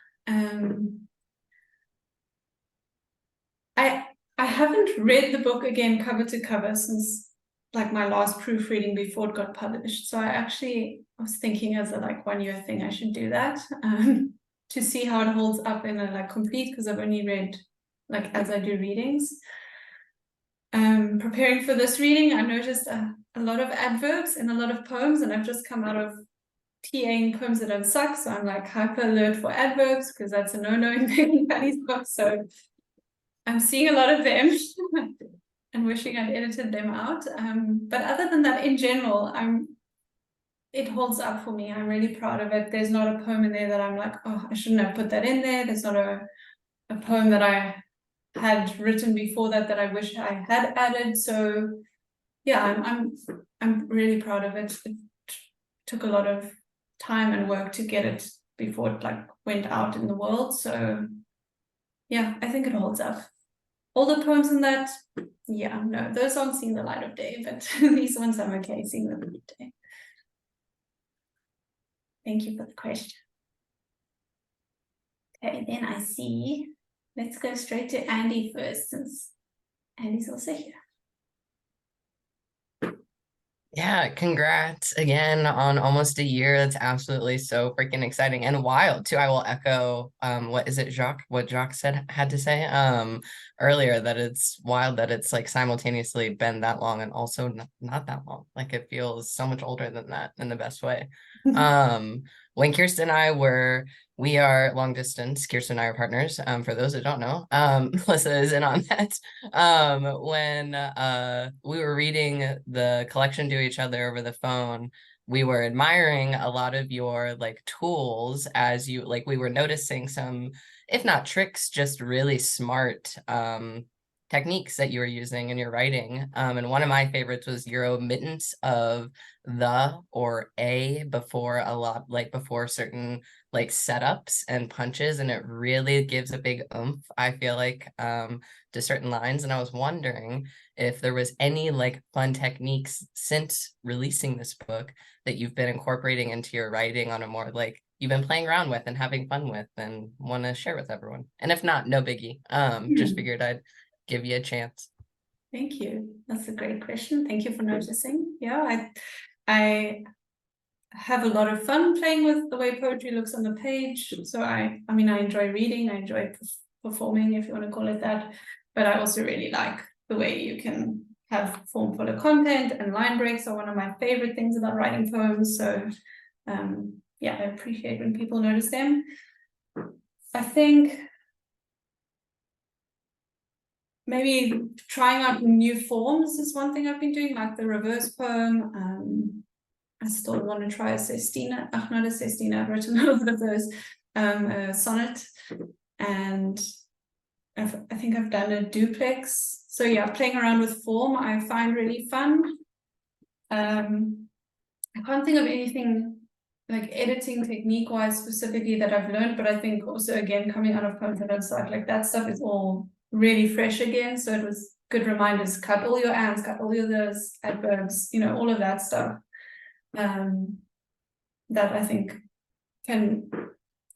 Speaker 2: I haven't read the book again cover to cover since like my last proofreading before it got published. So I was thinking as a like 1 year thing, I should do that to see how it holds up in a like complete, because I've only read like as I do readings. Preparing for this reading, I noticed a lot of adverbs in a lot of poems, and I've just come out of TAing poems that don't suck, so I'm like hyper alert for adverbs because that's a no-no in Megan Patty's book. So I'm seeing a lot of them and wishing I'd edited them out. But other than that, in general, it holds up for me. I'm really proud of it. There's not a poem in there that I'm like, oh, I shouldn't have put that in there. There's not a poem that I had written before that I wish I had added. So yeah, I'm really proud of it. It took a lot of time and work to get it before it like went out in the world. So yeah, I think it holds up. All the poems in that, yeah, no, those aren't seeing the light of day, but these ones I'm okay seeing the light of day. Thank you for the question. Okay, then I see, let's go straight to Andy first, since Andy's also here.
Speaker 4: Yeah, congrats again on almost a year. That's absolutely so freaking exciting and wild too. I will echo what is it, what Jacques had to say earlier, that it's wild that it's like simultaneously been that long and also not that long. Like it feels so much older than that in the best way. When Kirsten and we are long distance. Kirsten and I are partners. For those that don't know, Melissa is in on that. When we were reading the collection to each other over the phone, we were admiring a lot of your like tools as you like we were noticing some, if not tricks, just really smart techniques that you were using in your writing. And one of my favorites was your omittance of the or a before before certain like setups and punches, and it really gives a big oomph, I feel like, to certain lines. And I was wondering if there was any like fun techniques since releasing this book that you've been incorporating into your writing on a more like you've been playing around with and having fun with and want to share with everyone. And if not, no biggie. Just figured I'd give you a chance.
Speaker 2: Thank you. That's a great question. Thank you for noticing. Yeah, I have a lot of fun playing with the way poetry looks on the page. So I mean, I enjoy reading, I enjoy performing, if you want to call it that. But I also really like the way you can have form full of content, and line breaks are one of my favorite things about writing poems. So yeah, I appreciate when people notice them. I think maybe trying out new forms is one thing I've been doing, like the reverse poem. I still want to try a sestina. Not a sestina. I've written a lot of those. A sonnet, and I think I've done a duplex. So yeah, playing around with form I find really fun. I can't think of anything like editing technique wise specifically that I've learned, but I think also again coming out of poems that I've started, like that stuff is all really fresh again. So it was good reminders. Cut all your ands, cut all your those adverbs, you know, all of that stuff. That I think I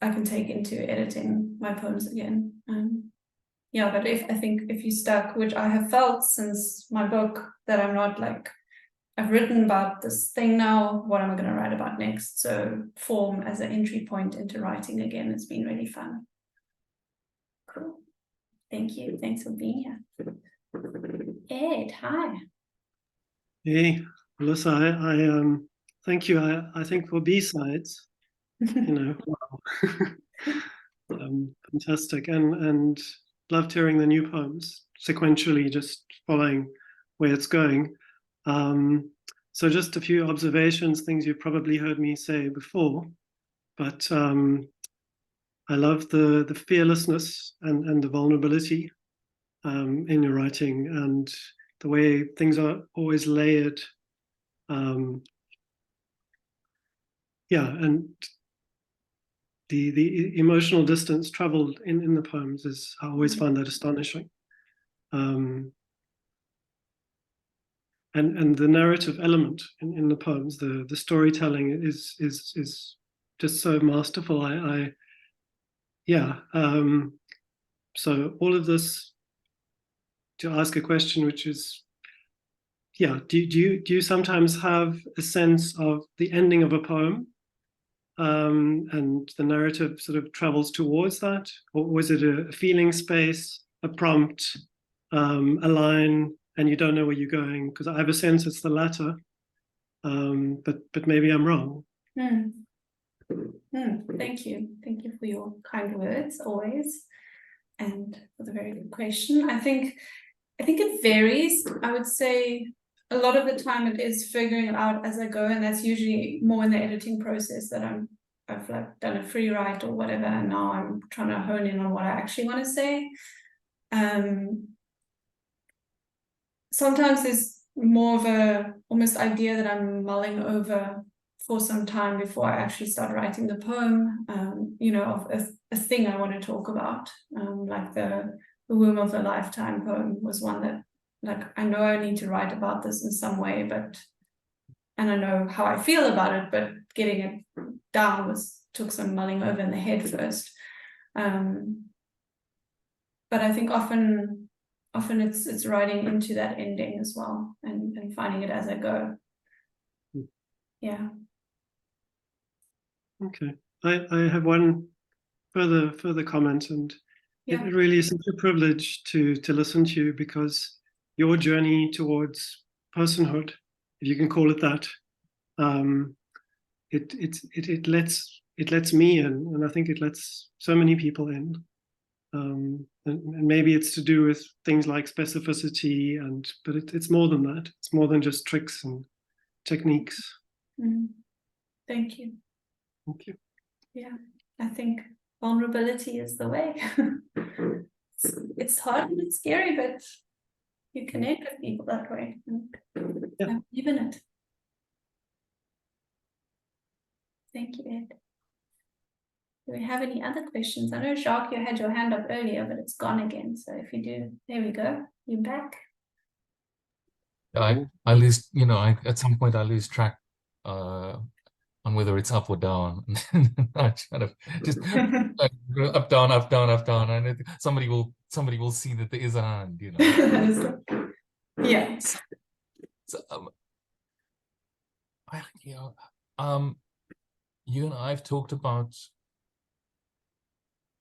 Speaker 2: can take into editing my poems again. Yeah, but I think if you stuck, which I have felt since my book, that I'm not like, I've written about this thing now, what am I going to write about next? So form as an entry point into writing again has been really fun. Cool. Thank you. Thanks for being here. Ed, hi.
Speaker 5: Hey, Melissa, I thank you. I think for B-sides, you know, wow. Fantastic, and loved hearing the new poems sequentially, just following where it's going. So just a few observations, things you've probably heard me say before, but I love the fearlessness and the vulnerability in your writing, and the way things are always layered. Yeah, and the emotional distance traveled in the poems is, I always find that astonishing. And the narrative element in the poems, the storytelling is just so masterful. So all of this, to ask a question, which is, yeah, do you sometimes have a sense of the ending of a poem, and the narrative sort of travels towards that, or was it a feeling space, a prompt, a line, and you don't know where you're going? Because I have a sense it's the latter, but maybe I'm wrong.
Speaker 2: Thank you for your kind words always, and for the very good question. I think it varies. I would say a lot of the time it is figuring it out as I go, and that's usually more in the editing process that I've like done a free write or whatever, and now I'm trying to hone in on what I actually want to say. Sometimes there's more of a almost idea that I'm mulling over for some time before I actually start writing the poem, you know, of a thing I want to talk about, like the Womb of a Lifetime poem was one that, like, I know I need to write about this in some way, and I know how I feel about it, but getting it down took some mulling over in the head first. But I think often it's writing into that ending as well, and finding it as I go. Yeah.
Speaker 5: Okay, I have one further comment, and
Speaker 2: Yeah.
Speaker 5: it really is such a privilege to listen to you, because your journey towards personhood, if you can call it that, it lets me in, and I think it lets so many people in. And maybe it's to do with things like specificity, but it's more than that. It's more than just tricks and techniques.
Speaker 2: Thank you.
Speaker 5: Thank you.
Speaker 2: Yeah, I think vulnerability is the way. It's hard and it's scary, but you connect with people that way, and I believe in it. Thank you, Ed. Do we have any other questions? I know, Jacques, you had your hand up earlier, but it's gone again. So if you do, there we go. You're back.
Speaker 1: I lose, you know, at some point I lose track on whether it's up or down. I kind of just like, up, down, up, down, up, down, and somebody will see that there is a hand, you know.
Speaker 2: Yeah.
Speaker 1: So, you and I have talked about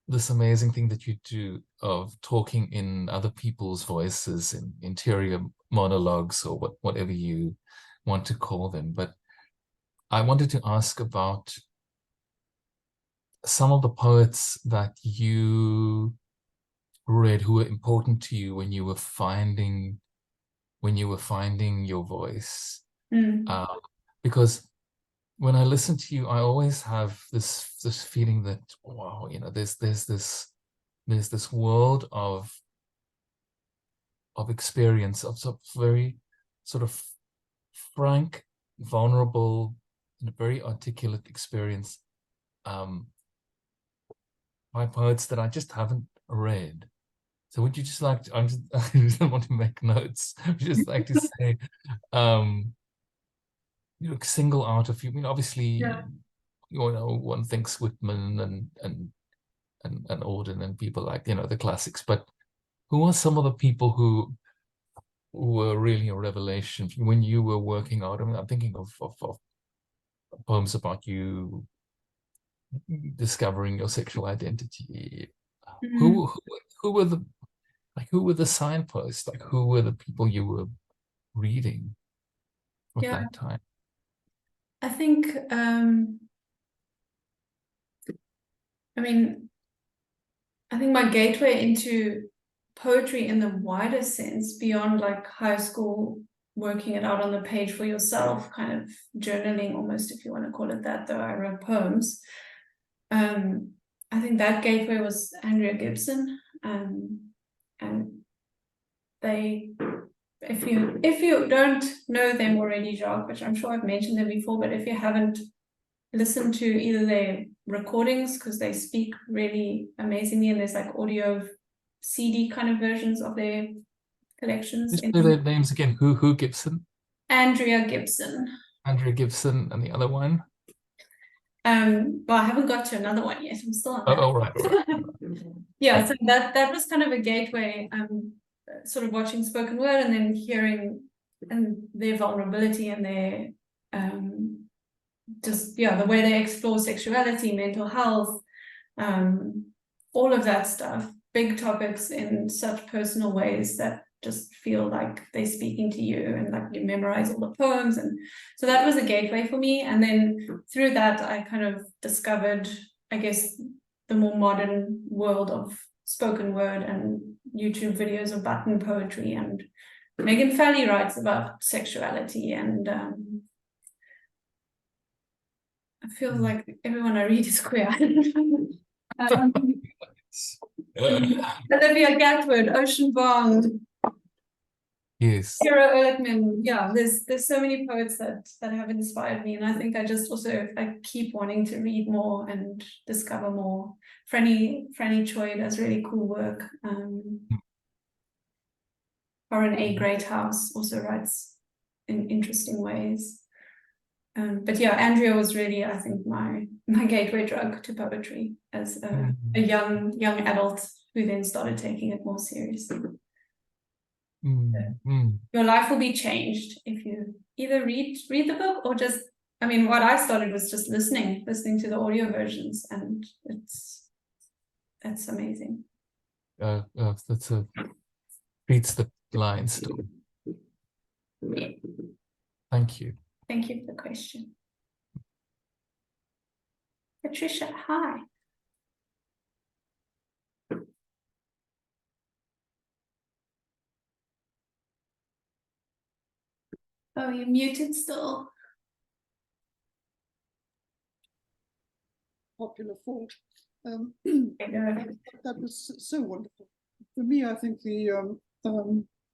Speaker 1: this amazing thing that you do of talking in other people's voices, in interior monologues, or whatever you want to call them. But I wanted to ask about some of the poets that you read who were important to you when you were finding your voice. Because when I listen to you, I always have this feeling that, wow, you know, there's this world of experience, of some very sort of frank, vulnerable, and a very articulate experience by poets that I just haven't read. So would you just like to, I just don't want to make notes. Would you just like to say, single out a few, obviously,
Speaker 2: Yeah.
Speaker 1: one thinks Whitman and Auden and people like, the classics, but who are some of the people who were really a revelation when you were working out? I mean, I'm thinking of poems about you discovering your sexual identity. Who were the signposts? Like, who were the people you were reading at that time?
Speaker 2: I think I think my gateway into poetry in the wider sense, beyond like high school, working it out on the page for yourself, kind of journaling almost, if you want to call it that, though I wrote poems. I think that gateway was Andrea Gibson. And they, if you don't know them already, Jacques, which I'm sure I've mentioned them before, but if you haven't listened to either their recordings, because they speak really amazingly, and there's like audio CD kind of versions of their collections.
Speaker 1: Just say their names again. Who Gibson?
Speaker 2: Andrea Gibson.
Speaker 1: Andrea Gibson, and the other one?
Speaker 2: Well, I haven't got to another one yet. I'm still on that.
Speaker 1: Oh, right.
Speaker 2: Yeah, so that was kind of a gateway, sort of watching spoken word and then hearing and their vulnerability and their the way they explore sexuality, mental health, all of that stuff, big topics in such personal ways that just feel like they're speaking to you, and like you memorize all the poems. And so that was a gateway for me. And then through that, I kind of discovered, I guess, the more modern world of spoken word and YouTube videos of button poetry. And Megan Fally writes about sexuality, and I feel like everyone I read is queer. Olivia Gatwood, Ocean Bond.
Speaker 1: Yes.
Speaker 2: Sarah Ehrlichman. Yeah, there's so many poets that have inspired me, and I think I just also keep wanting to read more and discover more. Franny Choi does really cool work. Lauren A. Greathouse also writes in interesting ways. But yeah, Andrea was really, I think, my gateway drug to poetry as a young adult who then started taking it more seriously. Your life will be changed if you either read the book or just, what I started was just listening to the audio versions, and that's amazing.
Speaker 1: That's beats the line still.
Speaker 2: Yeah.
Speaker 1: Thank you.
Speaker 2: Thank you for the question. Patricia, hi. Oh, you're muted still.
Speaker 6: Popular thought. That was so wonderful. For me, I think the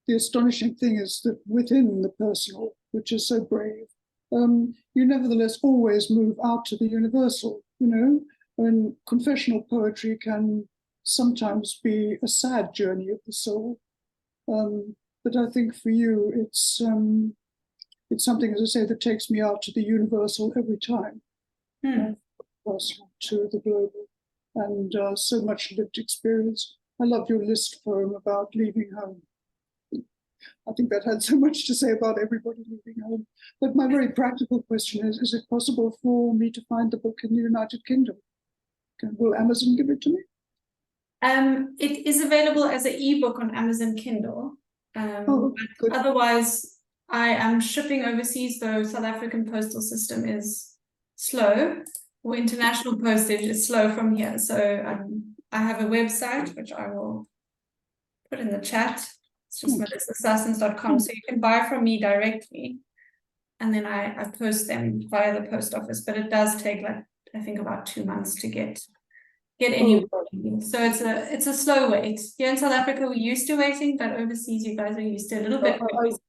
Speaker 6: astonishing thing is that within the personal, which is so brave, you nevertheless always move out to the universal, and confessional poetry can sometimes be a sad journey of the soul. But I think for you, it's something, as I say, that takes me out to the universal every time, personal to the global, and so much lived experience. I love your list poem about leaving home. I think that had so much to say about everybody leaving home. But my very practical question is it possible for me to find the book in the United Kingdom? Will Amazon give it to me?
Speaker 2: It is available as an ebook on Amazon Kindle.
Speaker 6: Good.
Speaker 2: Otherwise, I am shipping overseas, though South African postal system is slow, or international postage is slow from here. So I have a website, which I will put in the chat. It's just melissasussens.com. So you can buy from me directly. And then I post them via the post office. But it does take I think about 2 months to get any. So it's a slow wait. Here in South Africa, we're used to waiting, but overseas you guys are used to a little bit.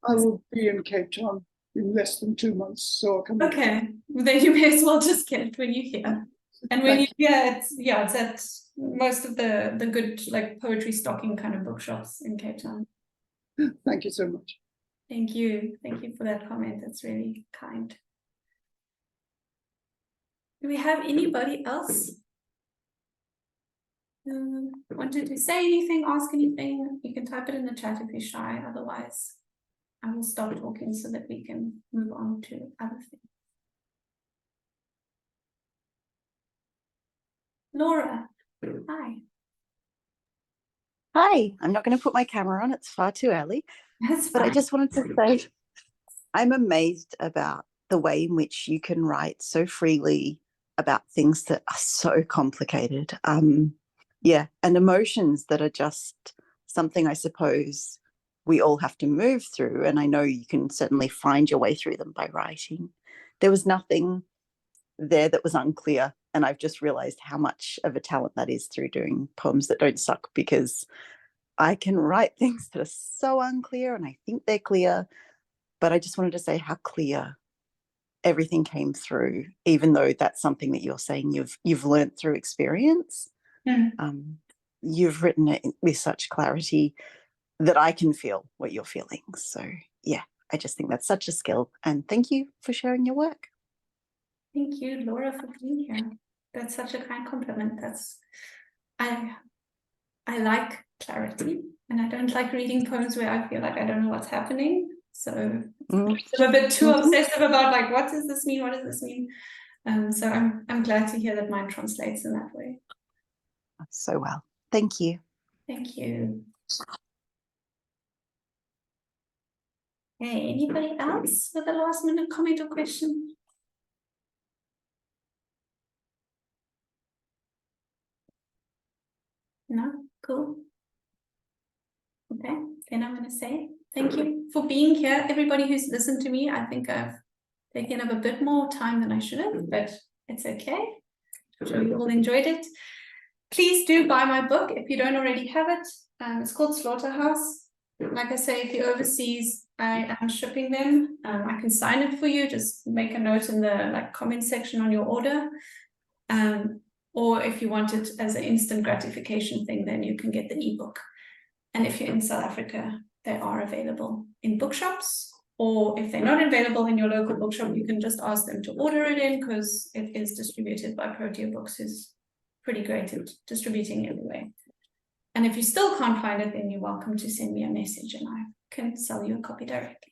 Speaker 6: I will be in Cape Town in less than 2 months, so I'll come.
Speaker 2: Okay, well, then you may as well just get it when you're here. And when you it's at most of the good like poetry stocking kind of bookshops in Cape Town.
Speaker 6: Thank you so much.
Speaker 2: Thank you for that comment. That's really kind. Do we have anybody else wanted to say anything, ask anything? You can type it in the chat if you're shy. Otherwise, I will stop talking so that we can move on to other things. Laura, hi.
Speaker 7: Hi, I'm not going to put my camera on, it's far too early.
Speaker 2: That's
Speaker 7: But
Speaker 2: fine.
Speaker 7: I just wanted to say I'm amazed about the way in which you can write so freely about things that are so complicated. Yeah, and emotions that are just something I suppose we all have to move through. And I know you can certainly find your way through them by writing. There was nothing there that was unclear. And I've just realized how much of a talent that is through doing poems that don't suck, because I can write things that are so unclear and I think they're clear, but I just wanted to say how clear everything came through, even though that's something that you're saying you've learned through experience. You've written it with such clarity that I can feel what you're feeling. So yeah, I just think that's such a skill, and thank you for sharing your work.
Speaker 2: Thank you, Laura, for being here. That's such a kind compliment. I like clarity, and I don't like reading poems where I feel like I don't know what's happening. So I'm a bit too obsessive about like, what does this mean? What does this mean? So I'm glad to hear that mine translates in that way.
Speaker 7: So well. Thank you.
Speaker 2: Thank you. Hey, anybody else with a last minute comment or question? No? Cool. Okay, then I'm going to say thank you for being here. Everybody who's listened to me, I think I've taken up a bit more time than I should have, but it's okay. I'm sure you all enjoyed it. Please do buy my book if you don't already have it. It's called Slaughterhouse. Like I say, if you're overseas, I am shipping them. I can sign it for you. Just make a note in the comment section on your order. Or if you want it as an instant gratification thing, then you can get the ebook. And if you're in South Africa, they are available in bookshops. Or if they're not available in your local bookshop, you can just ask them to order it in, because it is distributed by Protea Books, who's pretty great at distributing everywhere. And if you still can't find it, then you're welcome to send me a message and I can sell you a copy directly.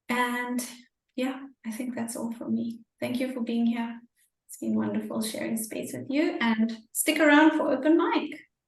Speaker 2: And yeah, I think that's all from me. Thank you for being here. It's been wonderful sharing space with you, and stick around for open mic.